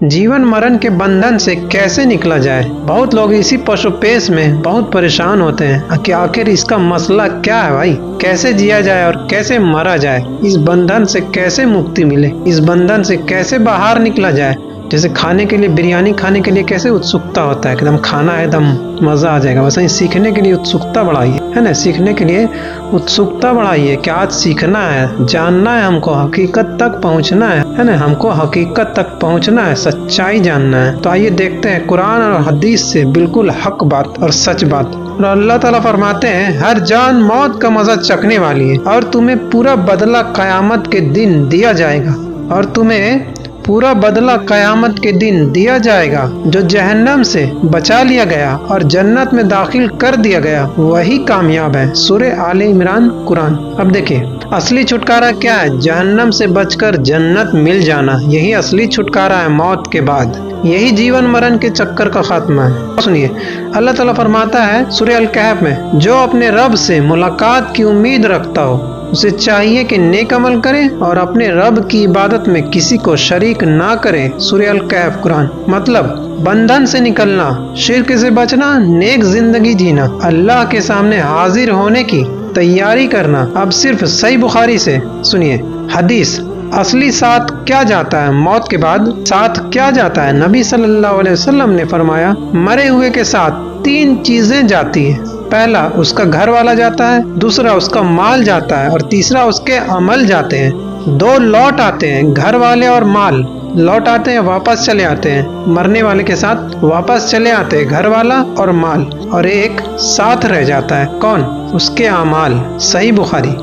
जीवन मरण के बंधन से कैसे निकला जाए। बहुत लोग इसी पशुपेश में बहुत परेशान होते हैं कि आखिर इसका मसला क्या है भाई, कैसे जिया जाए और कैसे मरा जाए, इस बंधन से कैसे मुक्ति मिले, इस बंधन से कैसे बाहर निकला जाए। जैसे खाने के लिए, बिरयानी खाने के लिए कैसे उत्सुकता होता है, एकदम खाना है, एकदम मजा आ जाएगा, वैसे ही सीखने के लिए उत्सुकता बढ़ाइए, है ना। सीखने के लिए उत्सुकता बढ़ाइए कि आज सीखना है, जानना है, हमको हकीकत तक पहुंचना है ना, हमको हकीकत तक पहुंचना है, सच्चाई जानना है। तो आइए देखते हैं कुरान और हदीस से बिल्कुल हक बात और सच बात। और अल्लाह ताला फरमाते हैं, हर जान मौत का मजा चखने वाली है और तुम्हें पूरा बदला कयामत के दिन दिया जाएगा, और तुम्हें पूरा बदला कयामत के दिन दिया जाएगा। जो जहन्नम से बचा लिया गया और जन्नत में दाखिल कर दिया गया वही कामयाब है। सूरह आले इमरान कुरान। अब देखिए असली छुटकारा क्या है, जहन्नम से बचकर जन्नत मिल जाना, यही असली छुटकारा है मौत के बाद, यही जीवन मरण के चक्कर का खात्मा है। सुनिए अल्लाह ताला फरमाता है सूरह अल कहफ में, जो अपने रब से मुलाकात की उम्मीद रखता हो उसे चाहिए कि नेक अमल करे और अपने रब की इबादत में किसी को शरीक ना करे। सूरह अल कहफ कुरान। मतलब बंधन से निकलना, शिर्क से बचना, नेक जिंदगी जीना, अल्लाह के सामने हाजिर होने की तैयारी करना। अब सिर्फ सही बुखारी से सुनिए हदीस, असली साथ क्या जाता है मौत के बाद, साथ क्या जाता है। नबी सल्लल्लाहु अलैहि वसल्लम ने फरमाया, मरे हुए के साथ 3 चीजें जाती है। पहला उसका घर वाला जाता है, दूसरा उसका माल जाता है और तीसरा उसके अमल जाते हैं। 2 लौट आते हैं, घर वाले और माल लौट आते हैं, वापस चले आते हैं। मरने वाले के साथ वापस चले आते हैं घर वाला और माल, और एक साथ रह जाता है, कौन, उसके अमाल। सही बुखारी।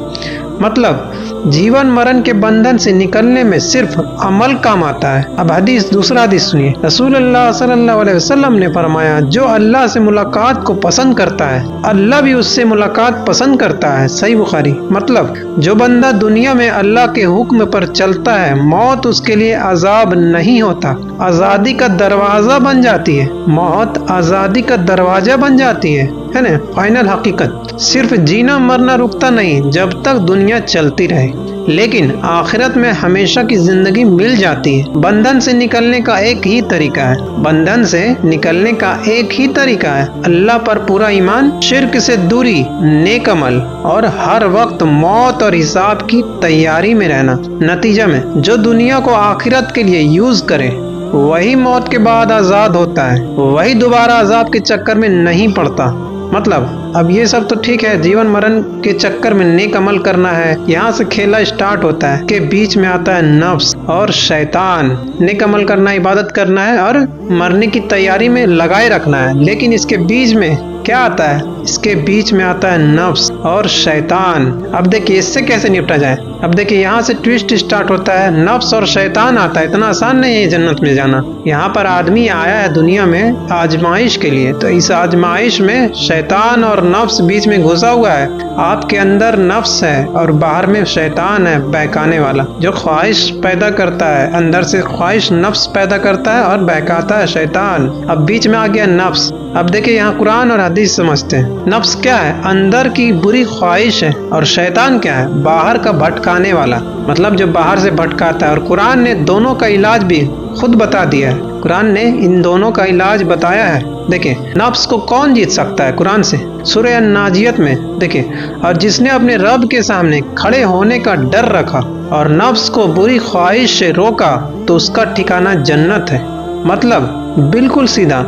मतलब जीवन मरण के बंधन से निकलने में सिर्फ अमल काम आता है। अब हदीस, दूसरा हदीस सुनिए। रसूलुल्लाह सल्लल्लाहु अलैहि वसल्लम ने फरमाया, जो अल्लाह से मुलाकात को पसंद करता है अल्लाह भी उससे मुलाकात पसंद करता है। सही बुखारी। मतलब जो बंदा दुनिया में अल्लाह के हुक्म पर चलता है, मौत उसके लिए अजाब नहीं होता, आजादी का दरवाजा बन जाती है। मौत आजादी का दरवाजा बन जाती है ना। फाइनल हकीकत, सिर्फ जीना मरना रुकता नहीं जब तक दुनिया चलती रहे, लेकिन आखिरत में हमेशा की जिंदगी मिल जाती है। बंधन से निकलने का एक ही तरीका है, बंधन से निकलने का एक ही तरीका है, अल्लाह पर पूरा ईमान, शिर्क से दूरी, नेक अमल और हर वक्त मौत और हिसाब की तैयारी में रहना। नतीजा में जो दुनिया को आखिरत के लिए यूज करे वही मौत के बाद आजाद होता है, वही दोबारा अजाब के चक्कर में नहीं पड़ता। मतलब अब ये सब तो ठीक है, जीवन मरण के चक्कर में नेक अमल करना है, यहाँ से खेला स्टार्ट होता है के बीच में आता है नफ्स और शैतान। नेक अमल करना, इबादत करना है और मरने की तैयारी में लगाए रखना है, लेकिन इसके बीच में क्या आता है, इसके बीच में आता है नफ्स और शैतान। अब देखिए इससे कैसे निपटा जाए। अब देखिए यहाँ से ट्विस्ट स्टार्ट होता है, नफ्स और शैतान आता है। इतना आसान नहीं है जन्नत में जाना। यहाँ पर आदमी आया है दुनिया में आजमाइश के लिए, तो इस आजमाइश में शैतान और नफ्स बीच में घुसा हुआ है। आपके अंदर नफ्स है और बाहर में शैतान है, बहकाने वाला, जो ख्वाहिश पैदा करता है। अंदर से ख्वाहिश नफ्स पैदा करता है और बहकाता है शैतान। अब बीच में आ गया नफ्स। अब देखिए यहाँ कुरान और हदीस समझते हैं। नफ्स क्या है, अंदर की बुरी ख्वाहिश है, और शैतान क्या है, बाहर का भटकाने वाला, मतलब जो बाहर से भटकाता है। और कुरान ने दोनों का इलाज भी खुद बता दिया है, कुरान ने इन दोनों का इलाज बताया है। देखिए नफ्स को कौन जीत सकता है कुरान से, सूरह अन-नाजियत में देखिए, और जिसने अपने रब के सामने खड़े होने का डर रखा और नफ्स को बुरी ख्वाहिश से रोका तो उसका ठिकाना जन्नत है। मतलब बिल्कुल सीधा,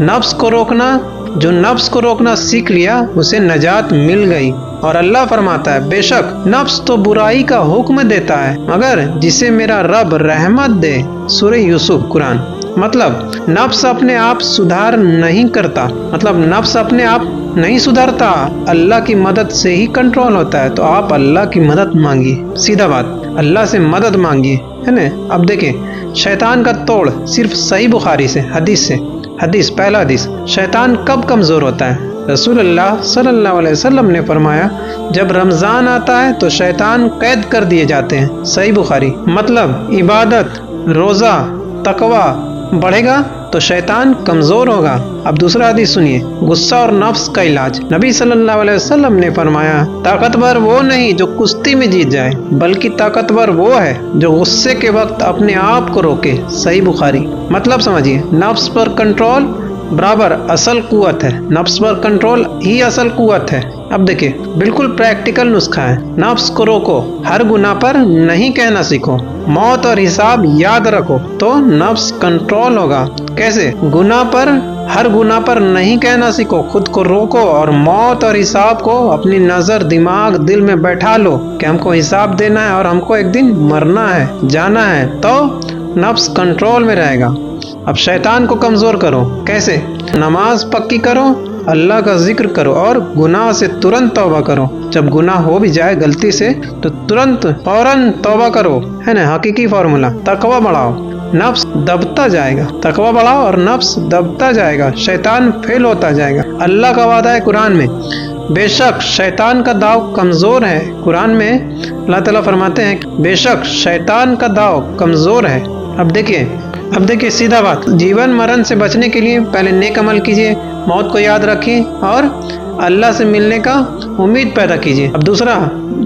नफ्स को रोकना, जो नफ्स को रोकना सीख लिया उसे नजात मिल गई। और अल्लाह फरमाता है, बेशक नफ्स तो बुराई का हुक्म देता है मगर जिसे मेरा रब रहमत दे। सूरह यूसुफ कुरान। मतलब नफ्स अपने आप सुधार नहीं करता, मतलब नफ्स अपने आप नहीं सुधरता, अल्लाह की मदद से ही कंट्रोल होता है। तो आप अल्लाह की मदद मांगिए, सीधा बात, अल्लाह से मदद मांगिए, है ना। अब देखिए शैतान का तोड़ सिर्फ सही बुखारी से, हदीस से। हदीस, पहला हदीस, शैतान कब कमजोर होता है। रसूलुल्लाह सल्लल्लाहु अलैहि वसल्लम ने फरमाया, जब रमजान आता है तो शैतान कैद कर दिए जाते हैं। सही बुखारी। मतलब इबादत, रोजा, तकवा बढ़ेगा تو شیطان کمزور ہوگا۔ اب دوسرا حدیث سنیے، غصہ اور نفس کا علاج۔ نبی صلی اللہ علیہ وسلم نے فرمایا، طاقتور وہ نہیں جو کشتی میں جیت جائے، بلکہ طاقتور وہ ہے جو غصے کے وقت اپنے آپ کو روکے۔ صحیح بخاری۔ مطلب سمجھیے، نفس پر کنٹرول برابر اصل قوت ہے، نفس پر کنٹرول ہی اصل قوت ہے۔ اب دیکھیں، بالکل پریکٹیکل نسخہ ہے۔ نفس کو روکو، ہر گناہ پر نہیں کہنا سیکھو، موت اور حساب یاد رکھو تو نفس کنٹرول ہوگا۔ کیسے؟ ہر گناہ پر نہیں کہنا سیکھو، خود کو روکو اور موت اور حساب کو اپنی نظر، دماغ، دل میں بیٹھا لو کہ ہم کو حساب دینا ہے اور ہم کو ایک دن مرنا ہے، جانا ہے، تو نفس کنٹرول میں رہے گا۔ اب شیطان کو کمزور کرو۔ کیسے؟ نماز پکی کرو، اللہ کا ذکر کرو اور گناہ سے ترنت توبہ کرو۔ جب گناہ ہو بھی جائے غلطی سے تو ترنت فوراً توبہ کرو، ہے نا حقیقی فارمولا۔ تقوی بڑھاؤ، نفس دبتا جائے گا۔ تقوی بڑھاؤ اور نفس دبتا جائے گا، شیطان فیل ہوتا جائے گا۔ اللہ کا وعدہ ہے قرآن میں، بے شک شیطان کا داؤ کمزور ہے۔ قرآن میں اللہ تعالیٰ فرماتے ہیں بے شک شیطان کا داؤ کمزور ہے۔ اب دیکھیے سیدھا بات، جیون مرن سے بچنے کے لیے پہلے نیک عمل کیجیے، موت کو یاد رکھیے اور اللہ سے ملنے کا امید پیدا کیجیے۔ اب دوسرا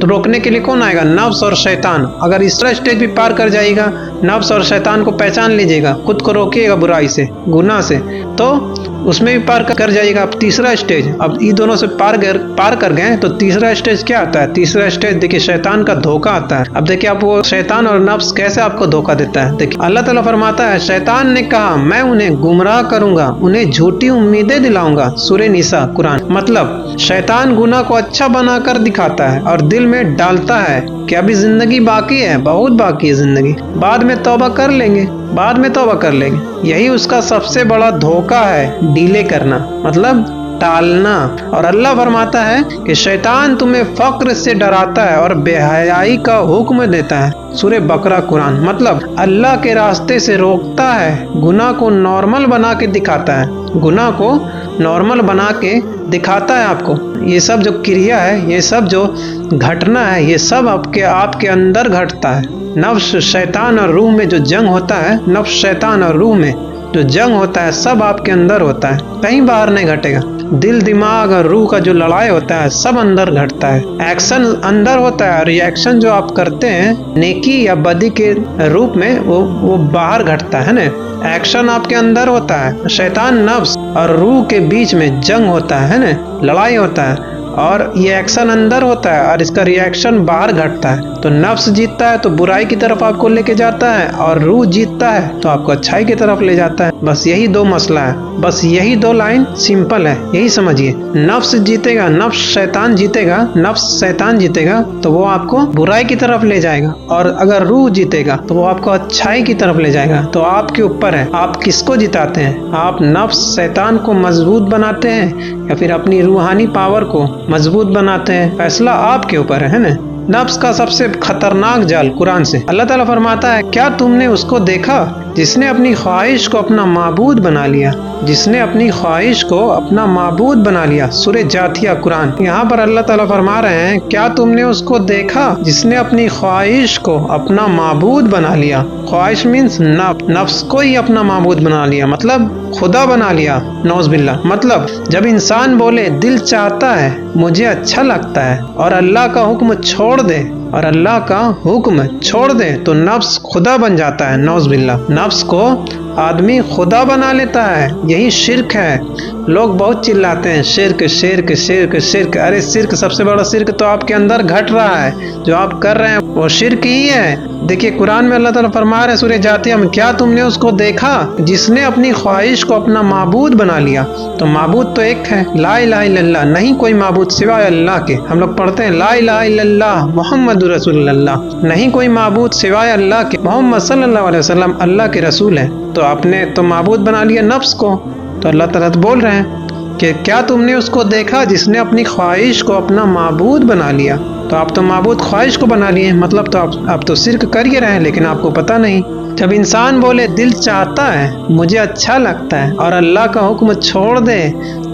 روکنے کے لیے کون آئے گا؟ نفس اور شیطان۔ اگر اس طرح اسٹیج بھی پار کر جائے گا، نفس اور شیطان کو پہچان لیجیے گا، خود کو روکیے گا برائی سے، گناہ سے، تو اس میں بھی پار کر جائے گا۔ اب تیسرا اسٹیج، اب یہ دونوں سے پار کر گئے تو تیسرا اسٹیج کیا آتا ہے؟ تیسرا اسٹیج دیکھیے شیطان کا دھوکہ آتا ہے۔ اب دیکھیے آپ وہ شیطان اور نفس کیسے آپ کو دھوکہ دیتا ہے۔ دیکھیے اللہ تعالیٰ فرماتا ہے شیطان نے کہا میں انہیں گمراہ کروں گا، انہیں جھوٹی امیدیں دلاؤں گا۔ سورہ نساء قرآن۔ مطلب شیطان گناہ کو اچھا بنا کر دکھاتا ہے اور دل میں ڈالتا ہے کہ ابھی زندگی باقی ہے، بہت باقی ہے زندگی، بعد میں توبہ کر لیں گے۔ یہی اس کا سب سے بڑا دھوکہ ہے، ڈیلے کرنا، مطلب ٹالنا۔ اور اللہ فرماتا ہے کہ شیطان تمہیں فقر سے ڈراتا ہے اور بے حیائی کا حکم دیتا ہے۔ سورہ بقرہ قرآن۔ مطلب اللہ کے راستے سے روکتا ہے، گناہ کو نارمل بنا کے دکھاتا ہے، گناہ کو نارمل بنا کے دکھاتا ہے آپ کو۔ یہ سب جو کریا ہے، یہ سب جو گھٹنا ہے، یہ سب آپ کے اندر گھٹتا ہے۔ نفس شیطان اور روح میں جو جنگ ہوتا ہے، نفس شیطان اور روح میں جو جنگ ہوتا ہے سب آپ کے اندر ہوتا ہے، کہیں باہر نہیں گھٹے گا۔ دل، دماغ اور روح کا جو لڑائی ہوتا ہے سب اندر گھٹتا ہے۔ ایکشن اندر ہوتا ہے اور یہ ایکشن جو آپ کرتے ہیں نیکی یا بدی کے روپ میں وہ باہر گھٹتا ہے نا۔ ایکشن آپ کے اندر ہوتا ہے، شیطان نفس اور روح کے بیچ میں جنگ ہوتا ہے نا، لڑائی ہوتا ہے، اور یہ ایکشن اندر ہوتا ہے اور اس کا ری ایکشن باہر گھٹتا ہے۔ تو نفس جیتتا ہے تو برائی کی طرف آپ کو لے کے جاتا ہے اور روح جیتتا ہے تو آپ کو اچھائی کی طرف لے جاتا ہے۔ بس یہی دو مسئلہ ہے، بس یہی دو لائن سمپل ہے، یہی سمجھیے۔ نفس جیتے گا، نفس شیطان جیتے گا تو وہ آپ کو برائی کی طرف لے جائے گا، اور اگر روح جیتے گا تو وہ آپ کو اچھائی کی طرف لے جائے گا۔ تو آپ کے اوپر ہے آپ کس کو جتاتے ہیں، آپ نفس شیطان کو مضبوط بناتے ہیں یا پھر اپنی روحانی پاور کو مضبوط بناتے ہیں، فیصلہ آپ کے اوپر ہے نا۔ نفس کا سب سے خطرناک جال قرآن سے اللہ تعالیٰ فرماتا ہے کیا تم نے اس کو دیکھا جس نے اپنی خواہش کو اپنا معبود بنا لیا، جس نے اپنی خواہش کو اپنا معبود بنا لیا۔ سورہ جاتھیہ قرآن۔ یہاں پر اللہ تعالیٰ فرما رہے ہیں کیا تم نے اس کو دیکھا جس نے اپنی خواہش کو اپنا معبود بنا لیا۔ خواہش مینس نفس کو ہی اپنا معبود بنا لیا، مطلب خدا بنا لیا، نعوذ باللہ۔ مطلب جب انسان بولے دل چاہتا ہے، مجھے اچھا لگتا ہے، اور اللہ کا حکم چھوڑ دے تو نفس خدا بن جاتا ہے، نعوذ باللہ۔ نفس کو آدمی خدا بنا لیتا ہے، یہی شرک ہے۔ لوگ بہت چلاتے ہیں شرک شرک شرک شرک، ارے شرک سب سے بڑا شرک تو آپ کے اندر گھٹ رہا ہے، جو آپ کر رہے ہیں وہ شرک ہی ہے۔ دیکھیے قرآن میں اللہ تعالیٰ فرما رہے ہیں سورہ جاتھیہ میں کیا تم نے اس کو دیکھا جس نے اپنی خواہش کو اپنا معبود بنا لیا۔ تو معبود تو ایک ہے، لا الہ الا اللہ، نہیں کوئی معبود سوائے اللہ کے۔ ہم لوگ پڑھتے ہیں لا الہ الا اللہ محمد رسول اللہ، نہیں کوئی معبود سوائے اللہ کے، محمد صلی اللہ علیہ وسلم اللہ کے رسول ہیں۔ تو آپ نے تو معبود بنا لیا نفس کو۔ تو اللہ تعالیٰ بول رہے ہیں کہ کیا تم نے اس کو دیکھا جس نے اپنی خواہش کو اپنا معبود بنا لیا۔ تو آپ تو معبود خواہش کو بنا لیے، مطلب تو آپ تو شرک کر ہی رہے ہیں لیکن آپ کو پتہ نہیں۔ जब इंसान बोले दिल चाहता है, मुझे अच्छा लगता है और अल्लाह का हुक्म छोड़ दे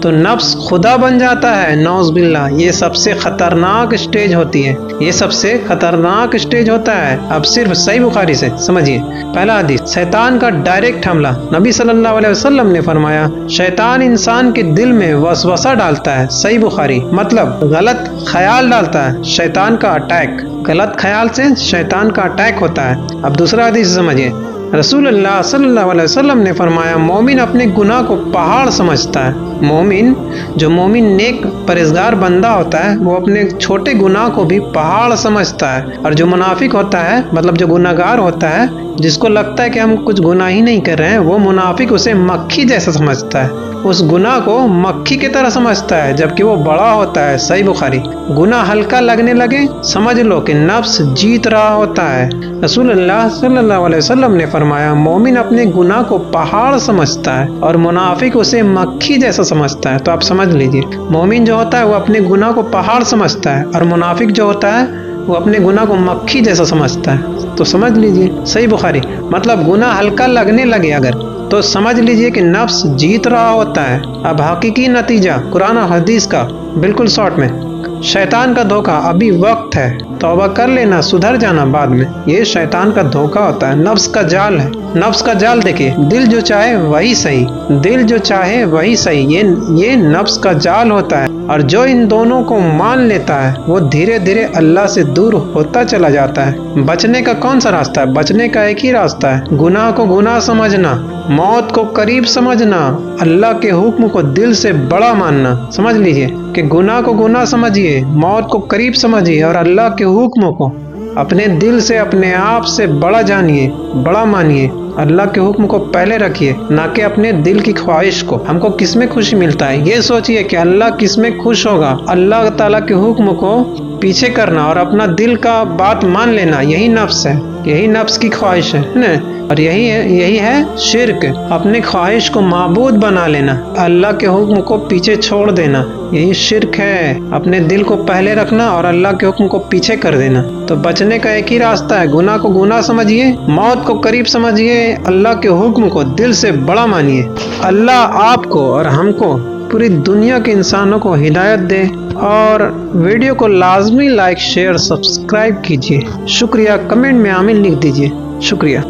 तो नफ्स खुदा बन जाता है, नौज़ बिल्लाह। ये सबसे खतरनाक स्टेज होती है, ये सबसे खतरनाक स्टेज होता है। अब सिर्फ सही बुखारी से समझिए। पहला हदीस, शैतान का डायरेक्ट हमला। नबी सल्लल्लाहु अलैहि वसल्लम ने फरमाया, शैतान इंसान के दिल में वसवसा डालता है। सही बुखारी, मतलब गलत ख्याल डालता है। शैतान का अटैक, गलत ख्याल से शैतान का अटैक होता है। अब दूसरा हदीस समझिए। रसूलुल्लाह सल्लल्लाहु अलैहि वसल्लम ने फरमाया, मोमिन अपने गुनाह को पहाड़ समझता है। मोमिन नेक परहेजगार बंदा होता है, वो अपने छोटे गुनाह को भी पहाड़ समझता है। और जो मुनाफिक होता है, मतलब जो गुनाहगार होता है, जिसको लगता है कि हम कुछ गुनाह ही नहीं कर रहे हैं, वो मुनाफिक उसे मक्खी जैसा समझता है, उस गुनाह को मक्खी की तरह समझता है, जबकि वो बड़ा होता है। सही बुखारी। गुनाह हल्का लगने लगे, समझ लो कि नफ्स जीत रहा होता है। रसूलुल्लाह सल्लल्लाहु अलैहि वसल्लम ने फरमाया, मोमिन अपने गुनाह को पहाड़ समझता है और मुनाफिक उसे मक्खी जैसा समझता है। तो आप समझ लीजिए, मोमिन जो होता है वो अपने गुनाह को पहाड़ समझता है और मुनाफिक जो होता है वो अपने गुनाह को मक्खी जैसा समझता है। तो समझ लीजिए, सही बुखारी। मतलब गुनाह हल्का लगने लगे अगर, तो समझ लीजिए कि नफ्स जीत रहा होता है। अब हकीकी नतीजा कुरान और हदीस का बिल्कुल शॉर्ट में, शैतान का धोखा, अभी वक्त है, तौबा कर लेना, सुधर जाना बाद में। ये शैतान का धोखा होता है, नफ्स का जाल है। नफ्स का जाल देखिए, दिल जो चाहे वही सही, दिल जो चाहे वही सही, ये नफ्स का जाल होता है। और जो इन दोनों को मान लेता है वो धीरे धीरे अल्लाह से दूर होता चला जाता है। बचने का कौन सा रास्ता है? बचने का एक ही रास्ता है, गुनाह को गुनाह समझना, मौत को करीब समझना, अल्लाह के हुक्म को दिल से बड़ा मानना। समझ लीजिए कि गुनाह को गुनाह समझिए, मौत को करीब समझिए और अल्लाह के हुक्म को अपने दिल से, अपने आप से बड़ा जानिए, बड़ा मानिए। अल्लाह के हुक्म को पहले रखिए, ना कि अपने दिल की ख्वाहिश को। हमको किस में खुशी मिलता है ये सोचिए कि अल्लाह किस में खुश होगा। अल्लाह ताला के हुक्म को पीछे करना और अपना दिल का बात मान लेना, यही नफ्स है, यही नफ्स की ख्वाहिश है ना। और यही है शिर्क, अपने ख्वाहिश को माबूद बना लेना, अल्लाह के हुक्म को पीछे छोड़ देना, यही शिर्क है। अपने दिल को पहले रखना और अल्लाह के हुक्म को पीछे कर देना। तो बचने का एक ही रास्ता है, गुनाह को गुनाह समझिए, मौत को करीब समझिए, अल्लाह के हुक्म को दिल से बड़ा मानिए। अल्लाह आपको और हमको, पूरी दुनिया के इंसानों को हिदायत दे। और वीडियो को लाजमी लाइक, शेयर, सब्सक्राइब कीजिए। शुक्रिया। कमेंट में आमीन लिख दीजिए। शुक्रिया।